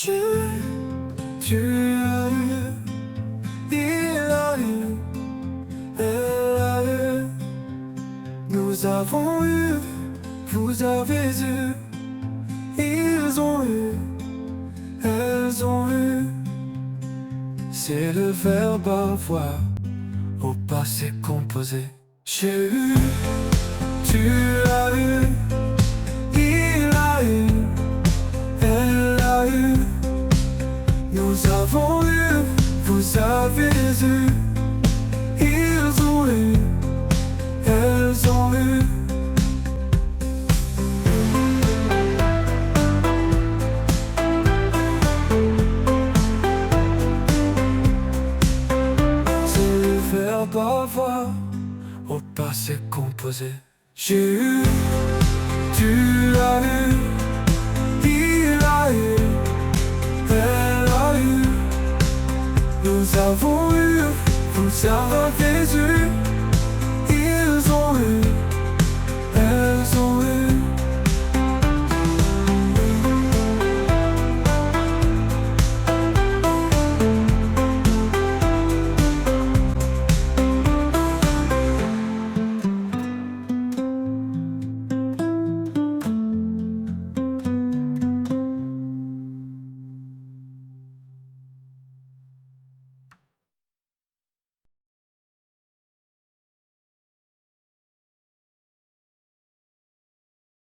J'ai eu, tu as eu, il a eu, elle a eu. Nous avons eu, vous avez eu, ils ont eu, elles ont eu. C'est le verbe avoir au passé composé. J'ai eu, tu as eu, il a eu, elle a eu. Nous avons eu, vous avez eu, ils ont eu, elles ont eu. C'est le verbe avoir au passé composé. J'ai eu,